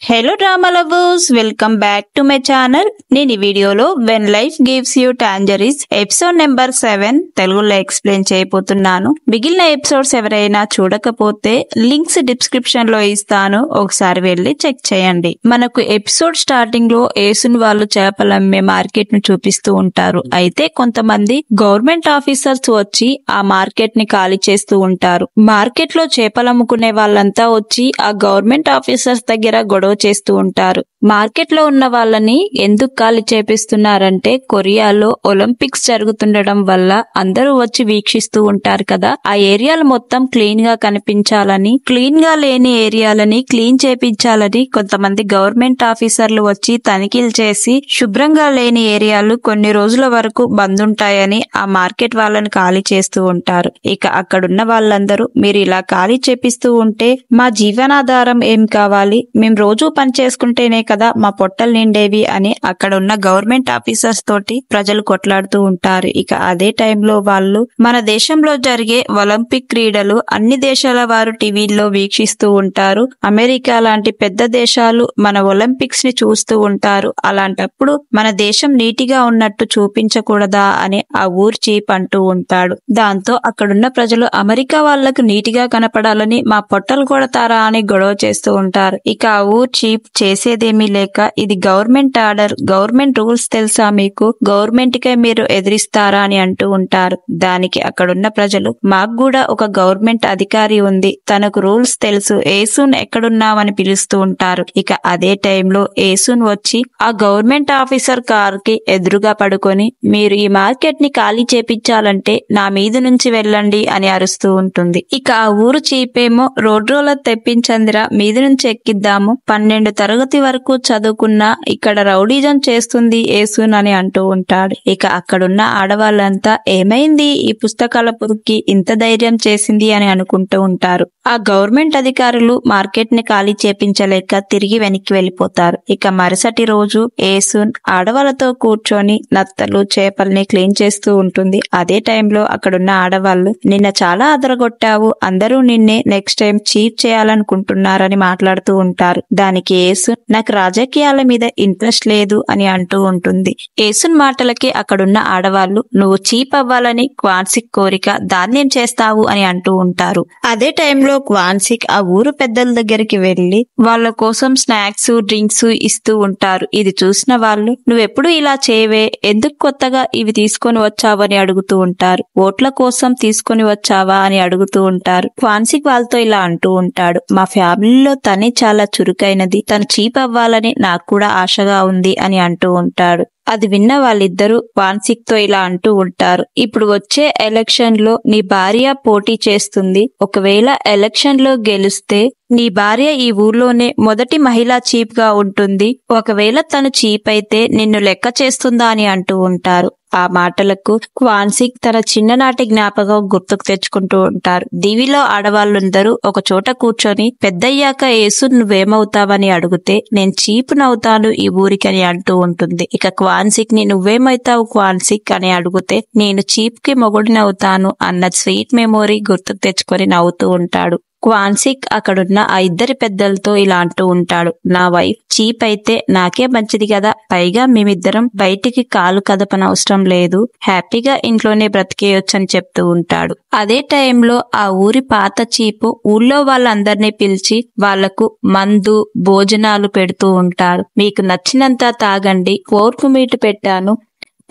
Hello drama lovers, welcome back to my channel. నేను ఈ వీడియోలో when life gives you tangerines episode number 7 తెలుగులో explain చేయబోతున్నాను. మిగిలిన ఎపిసోడ్స్ ఎవరైనా చూడకపోతే లింక్స్ డిస్క్రిప్షన్ లో ఇస్తాను, ఒకసారి వెళ్లి చెక్ చేయండి. మనకు ఎపిసోడ్ స్టార్టింగ్ లో ఏసున్ వాళ్ళు చేపలమ్మే మార్కెట్ ను చూపిస్తూ ఉంటారు. అయితే కొంతమంది గవర్నమెంట్ ఆఫీసర్స్ వచ్చి ఆ మార్కెట్ ని ఖాళీ చేస్తూ ఉంటారు. మార్కెట్ లో చేపలమ్ముకునే వాళ్ళంతా వచ్చి ఆ గవర్నమెంట్ ఆఫీసర్స్ దగ్గర గొడవ చేస్తూ ఉంటారు. మార్కెట్ లో ఉన్న వాళ్ళని ఎందుకు ఖాళీ చేపిస్తున్నారంటే కొరియాలో ఒలింపిక్స్ జరుగుతుండడం వల్ల అందరూ వచ్చి వీక్షిస్తూ ఉంటారు కదా, ఆ ఏరియాలు మొత్తం క్లీన్ గా కనిపించాలని, క్లీన్ గా లేని ఏరియాలని క్లీన్ చేపించాలని కొంతమంది గవర్నమెంట్ ఆఫీసర్లు వచ్చి తనిఖీలు చేసి శుభ్రంగా లేని ఏరియాలు కొన్ని రోజుల వరకు బంద్ ఉంటాయని ఆ మార్కెట్ వాళ్ళని ఖాళీ చేస్తూ ఉంటారు. ఇక అక్కడున్న వాళ్ళందరూ మీరు ఇలా ఖాళీ చేపిస్తూ ఉంటే మా జీవనాధారం ఏం కావాలి, మేము రోజు పని చేసుకుంటేనే కదా మా పొట్టలు నిండేవి అని అక్కడ ఉన్న గవర్నమెంట్ ఆఫీసర్స్ తోటి ప్రజలు కొట్లాడుతూ ఉంటారు. ఇక అదే టైంలో వాళ్ళు మన దేశంలో జరిగే ఒలింపిక్ క్రీడలు అన్ని దేశాల వారు టీవీల్లో వీక్షిస్తూ ఉంటారు. అమెరికా లాంటి పెద్ద దేశాలు మన ఒలింపిక్స్ ని చూస్తూ ఉంటారు. అలాంటప్పుడు మన దేశం నీటిగా ఉన్నట్టు చూపించకూడదా అని ఆ ఊరు చీప్ అంటూ ఉంటాడు. దాంతో అక్కడున్న ప్రజలు అమెరికా వాళ్లకు నీటిగా కనపడాలని మా పొట్టలు కొడతారా అని గొడవ చేస్తూ ఉంటారు. ఇక ఆ ఊరు చీప్ చేసేదేమీ లేక ఇది గవర్నమెంట్ ఆర్డర్, గవర్నమెంట్ రూల్స్ తెలుసా మీకు, గవర్నమెంట్ కే మీరు ఎదిరిస్తారా అని అంటూ ఉంటారు. దానికి అక్కడున్న ప్రజలు మాకు కూడా ఒక గవర్నమెంట్ అధికారి ఉంది, తనకు రూల్స్ తెలుసు, ఏసున్ ఎక్కడున్నామని పిలుస్తూ ఉంటారు. ఇక అదే టైంలో ఏసున్ వచ్చి ఆ గవర్నమెంట్ ఆఫీసర్ కార్ కి ఎదురుగా పడుకొని మీరు ఈ మార్కెట్ ని ఖాళీ చేపించాలంటే నా మీద నుంచి వెళ్ళండి అని అరుస్తూ ఉంటుంది. ఇక ఆ ఊరు చీపేమో రోడ్ రోలర్ తెప్పించందిరా, మీద నుంచి ఎక్కిద్దాము, 12 తరగతి వరకు చదువుకున్నా ఇక్కడ రౌడీజం చేస్తుంది ఏసున్ అని అంటూ ఉంటాడు. ఇక అక్కడున్న ఆడవాళ్ళంతా ఏమైంది ఈ పుస్తకాల పురుగుకి ఇంత ధైర్యం చేసింది అని అనుకుంటూ ఉంటారు. ఆ గవర్నమెంట్ అధికారులు మార్కెట్ ని ఖాళీ చేపించలేక తిరిగి వెనక్కి వెళ్లిపోతారు. ఇక మరుసటి రోజు ఏసున్ ఆడవాళ్లతో కూర్చొని నత్తలు చేపల్ని క్లీన్ చేస్తూ ఉంటుంది. అదే టైంలో అక్కడున్న ఆడవాళ్లు నిన్న చాలా అదరగొట్టావు, అందరూ నిన్నే నెక్స్ట్ టైం చీప్ చేయాలనుకుంటున్నారని మాట్లాడుతూ ఉంటారు. దానికి ఏసున్ నాకు రాజకీయాల మీద ఇంట్రెస్ట్ లేదు అని అంటూ ఉంటుంది. ఏసున్ మాటలకి అక్కడున్న ఆడవాళ్లు నువ్వు చీప్ అవ్వాలని క్వాన్సిక్ కోరిక, దాన్నేం చేస్తావు అని అంటూ ఉంటారు. అదే టైంలో క్వాన్సిక్ ఆ ఊరు పెద్దల దగ్గరికి వెళ్లి వాళ్ళ కోసం స్నాక్స్ డ్రింక్స్ ఇస్తూ ఉంటారు. ఇది చూసిన వాళ్ళు నువ్వెప్పుడు ఇలా చేయవే, ఎందుకు కొత్తగా ఇవి తీసుకొని వచ్చావని అడుగుతూ ఉంటారు. ఓట్ల కోసం తీసుకొని వచ్చావా అని అడుగుతూ ఉంటారు. క్వాన్సిక్ వాళ్ళతో ఇలా అంటూ ఉంటాడు, మా ఫ్యామిలీలో తనే చాలా చురుకైనది, తను చీప్ అవ్వాలని నాకు కూడా ఆశగా ఉంది అని అంటూ ఉంటాడు. అది విన్న వాళ్ళిద్దరూ క్వాన్సిక్ తో ఇలా అంటూ ఉంటారు, ఇప్పుడు వచ్చే ఎలక్షన్ లో నీ భార్య పోటీ చేస్తుంది, ఒకవేళ ఎలక్షన్ లో గెలిస్తే నీ భార్య ఈ ఊర్లోనే మొదటి మహిళా చీఫ్ గా ఉంటుంది, ఒకవేళ తను చీప్ అయితే నిన్ను లెక్క చేస్తుందా అని అంటూ ఉంటారు. ఆ మాటలకు క్వాన్సిక్ తన చిన్ననాటి జ్ఞాపకం గుర్తుకు తెచ్చుకుంటూ ఉంటారు. దీవిలో ఆడవాళ్ళందరూ ఒక చోట కూర్చొని పెద్దయ్యాక ఏసున్ నువ్వేమవుతావని అడిగితే నేను చీప్ నవుతాను ఈ ఊరికి అని అంటూ ఉంటుంది. ఇక క్వాన్సిక్ ని నువ్వేమవుతావు క్వాన్సిక్ అని అడిగితే నేను చీప్ కి మొగుడినవుతాను అన్న స్వీట్ మెమొరీ గుర్తుకు తెచ్చుకొని నవ్వుతూ ఉంటాడు. క్వాన్సిక్ అక్కడున్న ఆ ఇద్దరి పెద్దలతో ఇలా అంటూ ఉంటాడు, నా వైఫ్ చీప్ అయితే నాకే మంచిది కదా, పైగా మేమిద్దరం బయటికి కాలు కదపనవసరం లేదు, హ్యాపీగా ఇంట్లోనే బ్రతికేయొచ్చని చెప్తూ ఉంటాడు. అదే టైంలో ఆ ఊరి పాత చీపు ఊళ్ళో వాళ్ళందరినీ పిలిచి వాళ్లకు మందు భోజనాలు పెడుతూ ఉంటారు. మీకు నచ్చినంత తాగండి, పోర్కు మీటు పెట్టాను,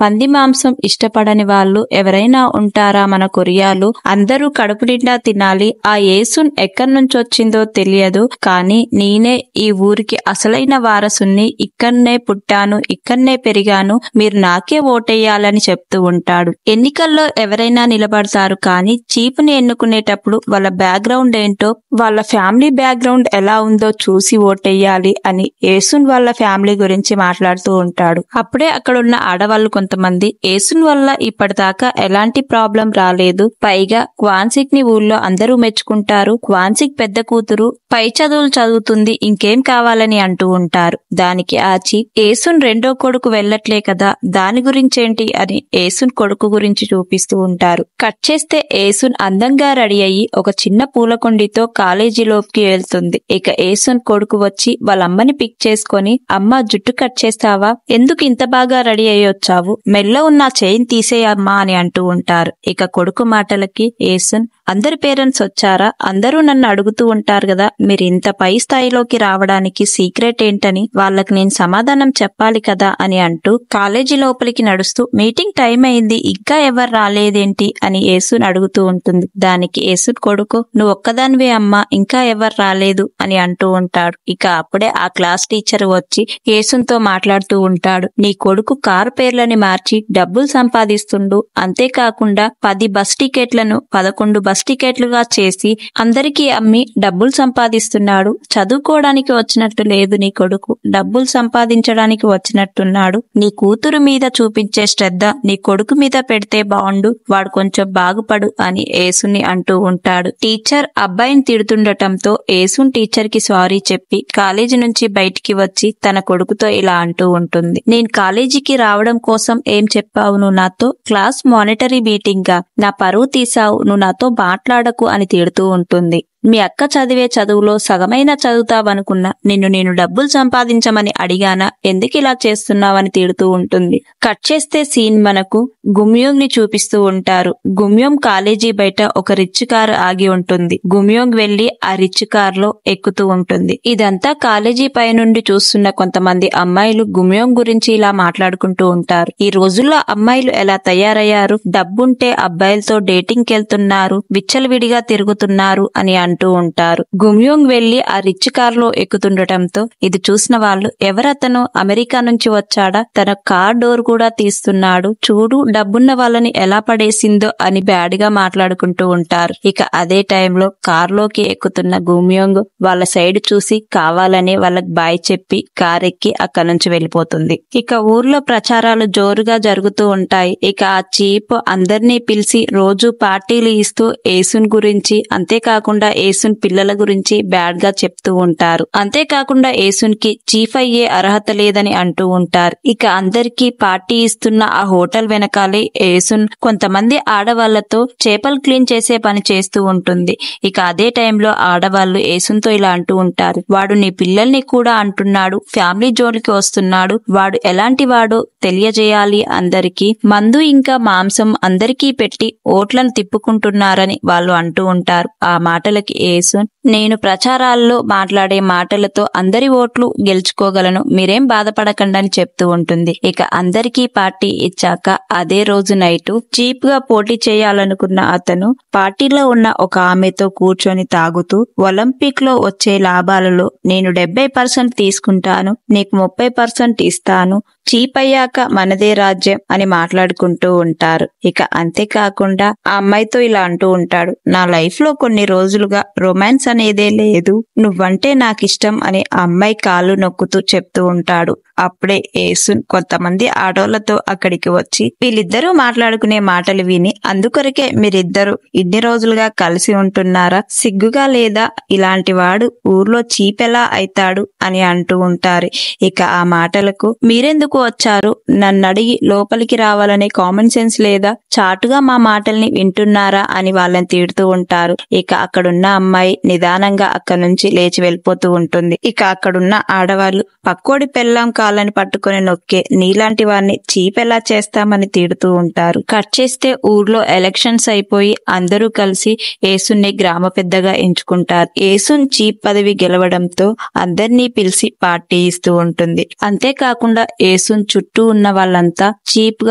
పంది మాంసం ఇష్టపడని వాళ్ళు ఎవరైనా ఉంటారా మన కొరియాలో, అందరూ కడుపు నిండా తినాలి, ఆ ఏసున్ ఎక్కడి నుంచి వచ్చిందో తెలియదు కానీ నేనే ఈ ఊరికి అసలైన వారసుని, ఇక్కడనే పుట్టాను, ఇక్కడనే పెరిగాను, మీరు నాకే ఓటేయాలని చెప్తూ ఉంటాడు. ఎన్నికల్లో ఎవరైనా నిలబడతారు కానీ చీపుని ఎన్నుకునేటప్పుడు వాళ్ళ బ్యాక్గ్రౌండ్ ఏంటో, వాళ్ళ ఫ్యామిలీ బ్యాక్గ్రౌండ్ ఎలా ఉందో చూసి ఓటేయాలి అని ఏసున్ వాళ్ళ ఫ్యామిలీ గురించి మాట్లాడుతూ ఉంటాడు. అప్పుడే అక్కడున్న ఆడవాళ్లు కొంతమంది యేసున్ వల్ల ఇప్పటిదాకా ఎలాంటి ప్రాబ్లం రాలేదు, పైగా క్వాన్సిక్ ని ఊళ్ళో అందరూ మెచ్చుకుంటారు, క్వాన్సిక్ పెద్ద కూతురు పై చదువులు చదువుతుంది, ఇంకేం కావాలని అంటూ ఉంటారు. దానికి ఆ చీఫ్ యేసున్ రెండో కొడుకు వెళ్ళట్లే కదా, దాని గురించేంటి అని యేసున్ కొడుకు గురించి చూపిస్తూ ఉంటారు. కట్ చేస్తే యేసున్ అందంగా రెడీ అయ్యి ఒక చిన్న పూలకొండితో కాలేజీలోకి వెళ్తుంది. ఇక యేసున్ కొడుకు వచ్చి వాళ్ళ అమ్మని పిక్ చేసుకొని, అమ్మ జుట్టు కట్ చేస్తావా, ఎందుకు ఇంత బాగా రెడీ అయ్యొచ్చావు, మెల్లో ఉన్న చైన్ తీసేయమ్మా అని అంటూ ఉంటారు. ఇక కొడుకు మాటలకి యేసున్, అందరి పేరెంట్స్ వచ్చారా, అందరూ నన్ను అడుగుతూ ఉంటారు కదా, మీరు ఇంత పై స్థాయిలోకి రావడానికి సీక్రెట్ ఏంటని వాళ్ళకి నేను సమాధానం చెప్పాలి కదా అని అంటూ కాలేజీ లోపలికి నడుస్తూ, మీటింగ్ టైం అయింది ఇంకా ఎవరు రాలేదేంటి అని యేసున్ అడుగుతూ ఉంటుంది. దానికి యేసున్ కొడుకు, నువ్వు ఒక్కదానివే అమ్మా, ఇంకా ఎవరు రాలేదు అని అంటూ ఉంటాడు. ఇక అప్పుడే ఆ క్లాస్ టీచర్ వచ్చి యేసున్ తో మాట్లాడుతూ ఉంటాడు. నీ కొడుకు కారు పేర్లని మార్చి డబ్బులు సంపాదిస్తుండు, అంతేకాకుండా 10 బస్ టికెట్లను 11 బస్ టికెట్లుగా చేసి అందరికీ అమ్మి డబ్బులు సంపాదిస్తున్నాడు. చదువుకోవడానికి వచ్చినట్టు లేదు నీ కొడుకు, డబ్బులు సంపాదించడానికి వచ్చినట్టున్నాడు. నీ కూతురు మీద చూపించే శ్రద్ధ నీ కొడుకు మీద పెడితే బాగుండు, వాడు కొంచెం బాగుపడు అని యేసుని అంటూ ఉంటాడు. టీచర్ అబ్బాయిని తిడుతుండటంతో యేసున్ టీచర్ కి సారీ చెప్పి కాలేజీ నుంచి బయటికి వచ్చి తన కొడుకుతో ఇలా అంటూ ఉంటుంది. నేను కాలేజీకి రావడం కోసం ఏం చెప్పావు నువ్వు నాతో, క్లాస్ మానిటరీ మీటింగ్ గా నా పరువు తీసావు, నువ్వు నాతో మాట్లాడకు అని తిడుతూ ఉంటుంది. మీ అక్క చదివే చదువులో సగమైన చదువుతావనుకున్నా, నేను డబ్బులు సంపాదించమని అడిగానా, ఎందుకు ఇలా చేస్తున్నావని తిడుతూ ఉంటుంది. కట్ చేస్తే సీన్ మనకు గుమ్యోంగ్ ని చూపిస్తూ ఉంటారు. గుమ్యోంగ్ కాలేజీ బయట ఒక రిచ్ కార్ ఆగి ఉంటుంది. గుమ్యోంగ్ వెళ్లి ఆ రిచ్ కార్ లో ఎక్కుతూ ఉంటుంది. ఇదంతా కాలేజీ పై నుండి చూస్తున్న కొంతమంది అమ్మాయిలు గుమ్యోంగ్ గురించి ఇలా మాట్లాడుకుంటూ ఉంటారు. ఈ రోజుల్లో అమ్మాయిలు ఎలా తయారయ్యారు, డబ్బుంటే అబ్బాయిలతో డేటింగ్ కెళ్తున్నారు, విచ్చలవిడిగా తిరుగుతున్నారు అని అంటూ ఉంటారు. గుమ్యోంగ్ వెళ్లి ఆ రిచ్ కార్ లో ఎక్కుతుండటంతో ఇది చూసిన వాళ్ళు, ఎవరతను, అమెరికా నుంచి వచ్చాడా, తన కార్ డోర్ కూడా తీస్తున్నాడు, చూడు డబ్బున్న వాళ్ళని ఎలా పడేసిందో అని బ్యాడ్ గా మాట్లాడుకుంటూ ఉంటారు. ఇక అదే టైంలో కార్ లోకి ఎక్కుతున్న గుమ్యోంగ్ వాళ్ళ సైడ్ చూసి కావాలని వాళ్ళకి బాయ్ చెప్పి కార్ ఎక్కి అక్కడి నుంచి వెళ్ళిపోతుంది. ఇక ఊర్లో ప్రచారాలు జోరుగా జరుగుతూ ఉంటాయి. ఇక ఆ చీప్ అందరినీ పిలిచి రోజు పార్టీలు ఇస్తూ యేసున్ గురించి, అంతేకాకుండా యేసున్ పిల్లల గురించి బ్యాడ్ గా చెప్తూ ఉంటారు. అంతేకాకుండా యేసున్ కి చీఫ్ అయ్యే అర్హత లేదని అంటూ ఉంటారు. ఇక అందరికీ పార్టీ ఇస్తున్న ఆ హోటల్ వెనకాలే యేసున్ కొంతమంది ఆడవాళ్లతో చేపలు క్లీన్ చేసే పని చేస్తూ ఉంటుంది. ఇక అదే టైంలో ఆడవాళ్లు యేసున్ తో ఇలా అంటూ ఉంటారు, వాడు నీ పిల్లల్ని కూడా అంటున్నాడు, ఫ్యామిలీ జోలికి వస్తున్నాడు, వాడు ఎలాంటి వాడో తెలియజేయాలి అందరికీ, మందు ఇంకా మాంసం అందరికీ పెట్టి ఓట్లను తిప్పుకుంటున్నారని వాళ్ళు అంటూ ఉంటారు. ఆ మాటలకి యేసున్, నేను ప్రచారాల్లో మాట్లాడే మాటలతో అందరి ఓట్లు గెలుచుకోగలను, మీరేం బాధపడకండి అని చెప్తూ ఉంటుంది. ఇక అందరికీ పార్టీ ఇచ్చాక అదే రోజు నైటు చీప్ గా పోటీ చేయాలనుకున్న అతను పార్టీలో ఉన్న ఒక ఆమెతో కూర్చొని తాగుతూ, ఒలింపిక్ లో వచ్చే లాభాలలో నేను 70% తీసుకుంటాను, నీకు 30% ఇస్తాను, చీప్ అయ్యాక మనదే రాజ్యం అని మాట్లాడుకుంటూ ఉంటారు. ఇక అంతేకాకుండా ఆ అమ్మాయితో ఇలా అంటూ ఉంటాడు, నా లైఫ్ లో కొన్ని రోజులుగా రొమాన్స్ అనేదే లేదు, నువ్వంటే నాకిష్టం అని ఆ అమ్మాయి కాళ్ళు నొక్కుతూ చెప్తూ ఉంటాడు. అప్పుడే యేసున్ కొంతమంది ఆడోళ్లతో అక్కడికి వచ్చి వీళ్ళిద్దరూ మాట్లాడుకునే మాటలు విని, అందుకొరకే మీరిద్దరూ ఇన్ని రోజులుగా కలిసి ఉంటున్నారా, సిగ్గుగా లేదా, ఇలాంటి వాడు ఊర్లో చీప్ ఎలా అయితాడు అని అంటూ ఉంటారు. ఇక ఆ మాటలకు, మీరెందుకు వచ్చారు, నన్ను అడిగి లోపలికి రావాలనే కామన్ సెన్స్ లేదా, చాటుగా మా మాటల్ని వింటున్నారా అని వాళ్ళని తిడుతూ ఉంటారు. ఇక అక్కడున్న అమ్మాయి నిదానంగా అక్కడి నుంచి లేచి వెళ్ళిపోతూ ఉంటుంది. ఇక అక్కడున్న ఆడవాళ్లు, పక్కోడి పెళ్ళాం కాళ్ళని పట్టుకుని నొక్కే నీలాంటి వారిని చీప్ ఎలా చేస్తామని తిడుతూ ఉంటారు. కట్ చేస్తే ఊర్లో ఎలక్షన్స్ అయిపోయి అందరూ కలిసి యేసుని గ్రామ పెద్దగా ఎంచుకుంటారు. యేసున్ చీప్ పదవి గెలవడంతో అందరినీ పిలిచి పార్టీ ఇస్తూ ఉంటుంది. అంతేకాకుండా యేసున్ చుట్టూ ఉన్న వాళ్ళంతా చీప్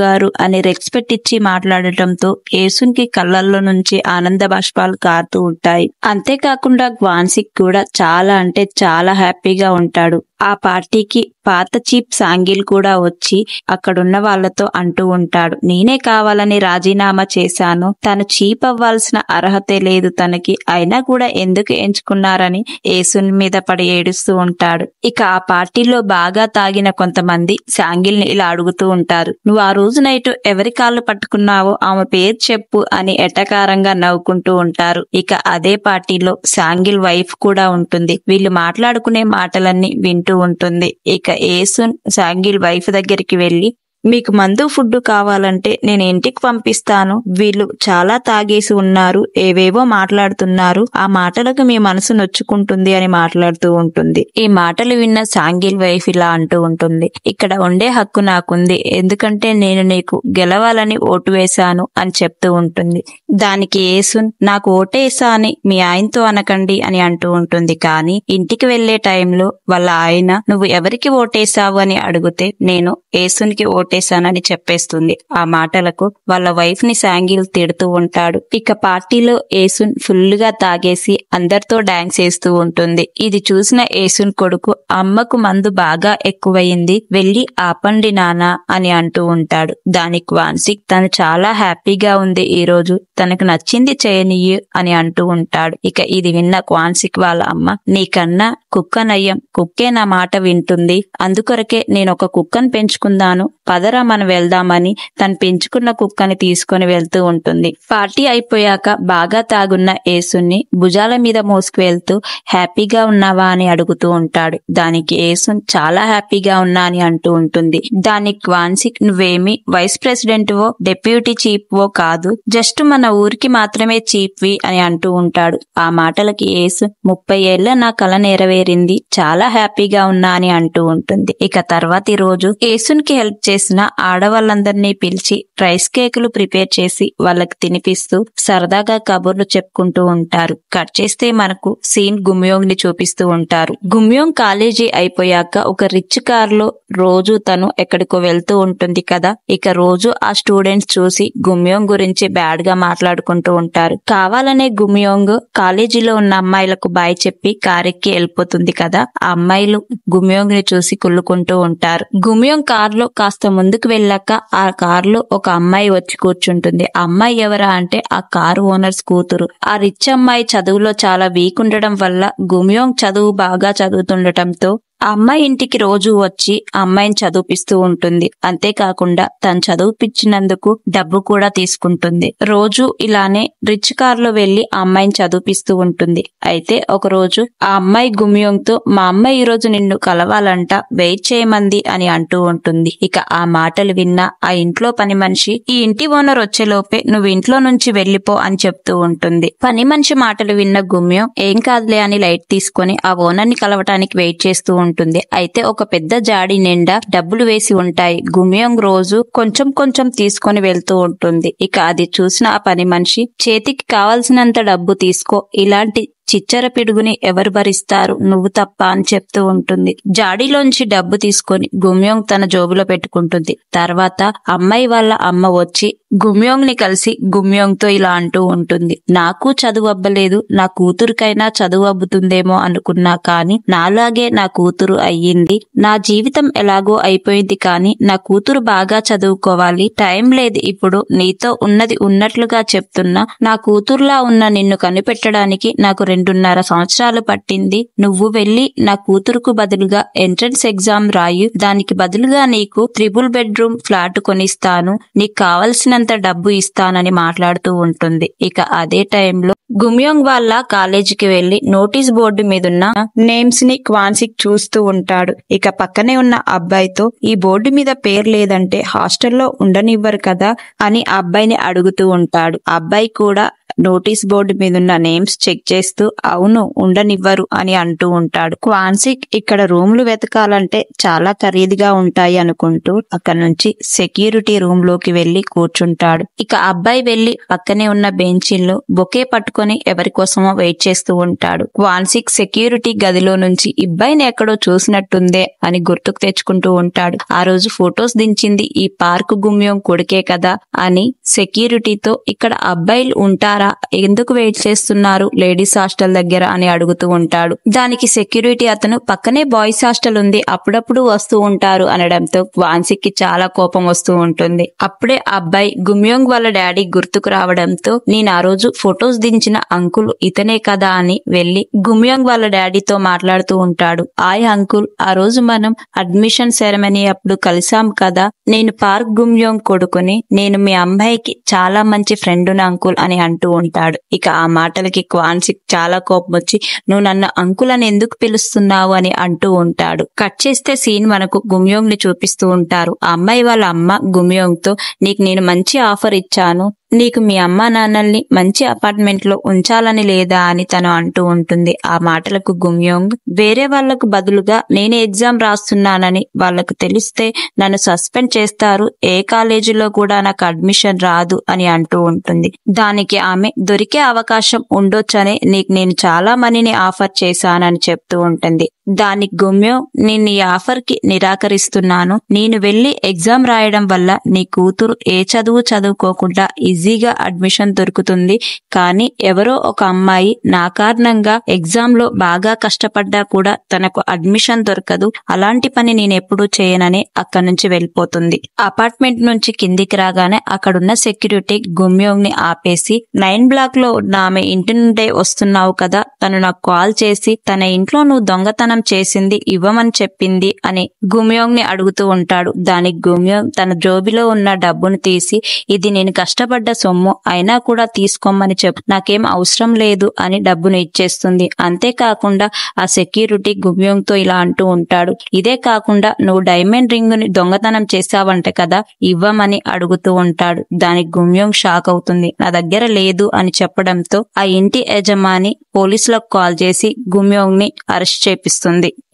గారు అని రెస్పెక్ట్ ఇచ్చి మాట్లాడటంతో యేసున్ కి కళ్ళల్లో నుంచి ఆనంద బాష్పాలు కారుతూ ఉంటాయి. అంతేకాకుండా క్వాన్సిక్ కూడా చాలా అంటే చాలా హ్యాపీగా ఉంటాడు. ఆ పార్టీకి పాత చీప్ సాంగిల్ కూడా వచ్చి అక్కడున్న వాళ్ళతో అంటూ ఉంటాడు, నేనే కావాలని రాజీనామా చేశాను, తను చీప్ అవ్వాల్సిన అర్హతే లేదు తనకి, అయినా కూడా ఎందుకు ఎంచుకున్నారని యేసున్ మీద పడి ఏడుస్తూ ఉంటాడు. ఇక ఆ పార్టీలో బాగా తాగిన కొంతమంది సాంగిల్ ని ఇలా అడుగుతూ ఉంటారు, నువ్వు ఆ రోజు నైట్ ఎవరి కాళ్ళు పట్టుకున్నావో ఆమె పేరు చెప్పు అని ఎటకారంగా నవ్వుకుంటూ ఉంటారు. ఇక అదే పార్టీలో సాంగిల్ వైఫ్ కూడా ఉంటుంది. వీళ్ళు మాట్లాడుకునే మాటలన్నీ వింటూ ఉంటుంది. ఇక యేసున్ సాంగిల్ వైఫ్ దగ్గరికి వెళ్లి, మీకు మందు ఫుడ్ కావాలంటే నేను ఇంటికి పంపిస్తాను, వీళ్ళు చాలా తాగేసి ఉన్నారు, ఏవేవో మాట్లాడుతున్నారు, ఆ మాటలకు మీ మనసు నొచ్చుకుంటుంది అని మాట్లాడుతూ ఉంటుంది. ఈ మాటలు విన్న సాంగిల్ వైఫ్ ఇలా అంటూ ఉంటుంది, ఇక్కడ ఉండే హక్కు నాకుంది, ఎందుకంటే నేను నీకు గెలవాలని ఓటు వేశాను అని చెప్తూ ఉంటుంది. దానికి యేసున్, నాకు ఓటేసా అని మీ ఆయనతో అనకండి అని అంటూ ఉంటుంది. కానీ ఇంటికి వెళ్లే టైంలో వాళ్ళ ఆయన, నువ్వు ఎవరికి ఓటేశావు అని అడిగితే నేను యేసున్కి ఓటేశానని చెప్పేస్తుంది. ఆ మాటలకు వాళ్ళ వైఫ్ ని సాంగిల్ తిడుతూ ఉంటాడు. ఇక పార్టీలో యేసున్ ఫుల్ గా తాగేసి అందరితో డాన్స్ చేస్తూ ఉంటుంది. ఇది చూసిన యేసున్ కొడుకు, అమ్మకు మందు బాగా ఎక్కువయింది, వెళ్లి ఆపండి నానా అని అంటూ ఉంటాడు. దానికి వాన్సిక్, తను చాలా హ్యాపీగా ఉంది, ఈ రోజు తనకు నచ్చింది చేయనియ్యు అని అంటూ ఉంటాడు. ఇక ఇది విన్న క్వాన్సిక్ వాళ్ళ అమ్మ, నీకన్నా కుక్క నయ్యం, కుక్కే నా మాట వింటుంది, అందుకొరకే నేను ఒక కుక్కను పెంచుకుందాను, పదరా మనం వెళ్దామని తను పెంచుకున్న కుక్కని తీసుకొని వెళ్తూ ఉంటుంది. పార్టీ అయిపోయాక బాగా తాగున్న యేసున్ని భుజాల మీద మోసుకు వెళ్తూ, హ్యాపీగా ఉన్నావా అని అడుగుతూ ఉంటాడు. దానికి యేసున్, చాలా హ్యాపీగా ఉన్నా అని అంటూ ఉంటుంది. దానికి క్వాన్సిక్, నువ్వేమి వైస్ ప్రెసిడెంట్ వో డెప్యూటీ చీఫ్ వో కాదు, జస్ట్ మన ఊరికి మాత్రమే చీఫ్ వి అని అంటూ ఉంటాడు. ఆ మాటలకి యేసున్, 30 ఏళ్ల నా కల నెరవేరింది, చాలా హ్యాపీగా ఉన్నా అని అంటూ ఉంటుంది. ఇక తర్వాతి రోజు యేసున్ కి హెల్ప్ చేసిన ఆడవాళ్ళందరినీ పిలిచి రైస్ కేకులు ప్రిపేర్ చేసి వాళ్ళకి తినిపిస్తూ సరదాగా కబుర్లు చెప్పుకుంటూ ఉంటారు. కట్ చేస్తే మనకు సీన్ గుమ్యోంగ్ ని చూపిస్తూ ఉంటారు. గుమ్యోంగ్ కాలేజీ అయిపోయాక ఒక రిచ్ కార్ లో రోజు తను ఎక్కడికో వెళ్తూ ఉంటుంది కదా. ఇక రోజు ఆ స్టూడెంట్స్ చూసి గుమ్యోంగ్ గురించి బ్యాడ్ గా మాట్లాడుకుంటూ ఉంటారు. కావాలనే గుమ్యోంగ్ కాలేజీలో ఉన్న అమ్మాయిలకు బాయ్ చెప్పి కారెక్కి వెళ్ళిపోతుంది కదా. ఆ అమ్మాయిలు గుమ్యోంగ్ ని చూసి కుళ్ళుకుంటూ ఉంటారు. గుమ్యోంగ్ కార్ లో కాస్త ముందుకు వెళ్ళాక ఆ కార్ లో ఒక అమ్మాయి వచ్చి కూర్చుంటుంది. ఆ అమ్మాయి ఎవరా అంటే ఆ కారు ఓనర్స్ కూతురు. ఆ రిచ్ అమ్మాయి చదువులో చాలా వీక్ ఉండడం వల్ల గుమ్యోంగ్ చదువు బాగా చదువుతుండటంతో ఆ అమ్మాయి ఇంటికి రోజు వచ్చి ఆ అమ్మాయిని చదివిపిస్తూ ఉంటుంది. అంతేకాకుండా తను చదివిపించినందుకు డబ్బు కూడా తీసుకుంటుంది. రోజు ఇలానే రిచ్ కార్ లో వెళ్లి ఆ అమ్మాయిని చదివిపిస్తూ ఉంటుంది. అయితే ఒక రోజు ఆ అమ్మాయి గుమ్యోంగ్ తో, మా అమ్మాయి ఈ రోజు నిన్ను కలవాలంట, వెయిట్ చేయమంది అని అంటూ ఉంటుంది. ఇక ఆ మాటలు విన్న ఆ ఇంట్లో పని మనిషి, ఈ ఇంటి ఓనర్ వచ్చేలోపే నువ్వు ఇంట్లో నుంచి వెళ్లిపో అని చెప్తూ ఉంటుంది. పని మనిషి మాటలు విన్న గుమ్యోంగ్ ఏం కాదులే అని లైట్ తీసుకొని ఆ ఓనర్ ని కలవటానికి వెయిట్ చేస్తూ ఉంటుంది. అయితే ఒక పెద్ద జాడి నిండా డబ్బులు వేసి ఉంటాయి. గుమ్యోంగ్ రోజు కొంచెం కొంచెం తీసుకొని వెళ్తూ ఉంటుంది. ఇక అది చూసిన ఆ పని మనిషి, చేతికి కావాల్సినంత డబ్బు తీసుకో, ఇలాంటి చిచ్చర పిడుగుని ఎవరు భరిస్తారు, నువ్వు తప్ప అని చెప్తూ ఉంటుంది. జాడీలోంచి డబ్బు తీసుకొని గుమ్యోంగ్ తన జోబులో పెట్టుకుంటుంది. తర్వాత అమ్మాయి వాళ్ళ అమ్మ వచ్చి గుమ్యోంగ్ ని కలిసి గుమ్యోంగ్ తో ఇలా అంటూ ఉంటుంది, నాకు చదువు అబ్బలేదు, నా కూతురికైనా చదువు అబ్బుతుందేమో అనుకున్నా, కానీ నాలాగే నా కూతురు అయ్యింది, నా జీవితం ఎలాగో అయిపోయింది, కానీ నా కూతురు బాగా చదువుకోవాలి, టైం లేదు ఇప్పుడు, నీతో ఉన్నది ఉన్నట్లుగా చెప్తున్నా, నా కూతురులా ఉన్న నిన్ను కనిపెట్టడానికి నాకు 2.5 సంవత్సరాలు పట్టింది, నువ్వు వెళ్లి నా కూతురుకు బదులుగా ఎంట్రన్స్ ఎగ్జామ్ రాయు, దానికి బదులుగా నీకు 3 బెడ్రూమ్ ఫ్లాట్ కొనిస్తాను, నీకు కావలసినంత డబ్బు ఇస్తానని మాట్లాడుతూ ఉంటుంది. ఇక అదే టైంలో గుమ్యోంగ్ వాళ్ళ కాలేజీకి వెళ్లి నోటీస్ బోర్డు మీదున్న నేమ్స్ ని క్వాన్సిక్ చూస్తూ ఉంటాడు. ఇక పక్కనే ఉన్న అబ్బాయితో, ఈ బోర్డు మీద పేరు లేదంటే హాస్టల్లో ఉండనివ్వరు కదా అని ఆ అబ్బాయిని అడుగుతూ ఉంటాడు. ఆ అబ్బాయి కూడా నోటీస్ బోర్డు మీదున్న నేమ్స్ చెక్ చేస్తూ అవును ఉండనివ్వరు అని అంటూ ఉంటాడు. క్వాన్సిక్ ఇక్కడ రూమ్లు వెతకాలంటే చాలా ఖరీదుగా ఉంటాయి అనుకుంటూ అక్కడ నుంచి సెక్యూరిటీ రూమ్ లోకి వెళ్లి కూర్చుంటాడు. ఇక అబ్బాయి వెళ్లి పక్కనే ఉన్న బెంచీల్లో బొకే పట్టుకొని ఎవరి కోసమో వెయిట్ చేస్తూ ఉంటాడు. క్వాన్సిక్ సెక్యూరిటీ గదిలో నుంచి ఇబ్బాయిని ఎక్కడో చూసినట్టుందే అని గుర్తుకు తెచ్చుకుంటూ ఉంటాడు. ఆ రోజు ఫొటోస్ దించింది ఈ పార్క్ గుమ్యోంగ్ కొడుకే కదా అని సెక్యూరిటీతో, ఇక్కడ అబ్బాయిలు ఉంటారా వెళ్తున్నారా, ఎందుకు వెయిట్ చేస్తున్నారు లేడీస్ హాస్టల్ దగ్గర అని అడుగుతూ ఉంటాడు. దానికి సెక్యూరిటీ అతను పక్కనే బాయ్స్ హాస్టల్ ఉంది, అప్పుడప్పుడు వస్తూ ఉంటారు అనడంతో క్వాన్సిక్ కి చాలా కోపం వస్తూ ఉంటుంది. అప్పుడే ఆ అబ్బాయి గుమ్యోంగ్ వాళ్ళ డాడీ గుర్తుకు రావడంతో నేను ఆ రోజు ఫొటోస్ దించిన అంకుల్ ఇతనే కదా అని వెళ్లి గుమ్యోంగ్ వాళ్ళ డాడీతో మాట్లాడుతూ ఉంటాడు. ఆయ్ అంకుల్, ఆ రోజు మనం అడ్మిషన్ సెరమనీ అప్పుడు కలిసాం కదా, నేను పార్క్ గుమ్యోంగ్ కొడుకుని, నేను మీ అమ్మాయికి చాలా మంచి ఫ్రెండును అంకుల్ అని అంటూ ఉంటాడు. ఇక ఆ మాటలకి క్వాన్సిక్ చాలా కోపం వచ్చి నువ్వు నన్ను అంకుల్ అని ఎందుకు పిలుస్తున్నావు అని అంటూ ఉంటాడు. కట్ చేస్తే సీన్ మనకు గుమ్యోంగ్ ని చూపిస్తూ ఉంటారు. ఆ అమ్మాయి వాళ్ళ అమ్మ గుమ్యోంగ్ తో నీకు నేను మంచి ఆఫర్ ఇచ్చాను, నీకు మీ అమ్మా నాన్నల్ని మంచి అపార్ట్మెంట్ లో ఉంచాలని లేదా అని తను అంటూ ఉంటుంది. ఆ మాటలకు గుమ్యోంగ్ వేరే వాళ్లకు బదులుగా నేనే ఎగ్జామ్ రాస్తున్నానని వాళ్లకు తెలిస్తే నన్ను సస్పెండ్ చేస్తారు, ఏ కాలేజీలో కూడా నాకు అడ్మిషన్ రాదు అని అంటూ ఉంటుంది. దానికి ఆమె దొరికే అవకాశం ఉండొచ్చనే నీకు నేను చాలా మనీని ఆఫర్ చేశానని చెప్తూ ఉంటుంది. దానికి గుమ్యోంగ్ నేను ఈ ఆఫర్ కి నిరాకరిస్తున్నాను, నేను వెళ్లి ఎగ్జామ్ రాయడం వల్ల నీ కూతురు ఏ చదువు చదువుకోకుండా ఈజీగా అడ్మిషన్ దొరుకుతుంది, కానీ ఎవరో ఒక అమ్మాయి నా కారణంగా ఎగ్జామ్ లో బాగా కష్టపడ్డా కూడా తనకు అడ్మిషన్ దొరకదు, అలాంటి పని నేనెప్పుడూ చేయనని అక్కడి నుంచి వెళ్ళిపోతుంది. అపార్ట్మెంట్ నుంచి కిందికి రాగానే అక్కడున్న సెక్యూరిటీ గుమ్యోంగ్ ని ఆపేసి 9 బ్లాక్ లో ఉన్న ఆమె ఇంటి నుండే వస్తున్నావు కదా, తను నాకు కాల్ చేసి తన ఇంట్లో నువ్వు దొంగతనం చేసింది ఇవ్వమని చెప్పింది అని గుమ్యోంగ్ ని అడుగుతూ ఉంటాడు. దానికి గుమ్యోంగ్ తన జోబిలో ఉన్న డబ్బును తీసి ఇది నేను కష్టపడ్డ సొమ్ము, అయినా కూడా తీసుకోమని చెప్పు, నాకేం అవసరం లేదు అని డబ్బును ఇచ్చేస్తుంది. అంతేకాకుండా ఆ సెక్యూరిటీ గుమ్యోంగ్ తో ఇలా అంటూ ఉంటాడు, ఇదే కాకుండా నువ్వు డైమండ్ రింగ్ ని దొంగతనం చేశావంట కదా, ఇవ్వమని అడుగుతూ ఉంటాడు. దానికి గుమ్యోంగ్ షాక్ అవుతుంది. నా దగ్గర లేదు అని చెప్పడంతో ఆ ఇంటి యజమాని పోలీసులకు కాల్ చేసి గుమ్యోంగ్ ని అరెస్ట్ చేపిస్తుంది.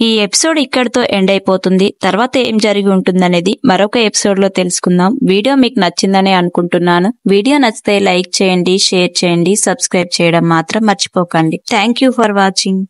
ఈ ఎపిసోడ్ ఇక్కడితో ఎండ్ అయిపోతుంది. తర్వాత ఏం జరిగి ఉంటుందనేది మరొక ఎపిసోడ్ లో తెలుసుకుందాం. వీడియో మీకు నచ్చిందనే అనుకుంటున్నాను. వీడియో నచ్చితే లైక్ చేయండి, షేర్ చేయండి, సబ్స్క్రైబ్ చేయడం మాత్రం మర్చిపోకండి. Thank you for watching.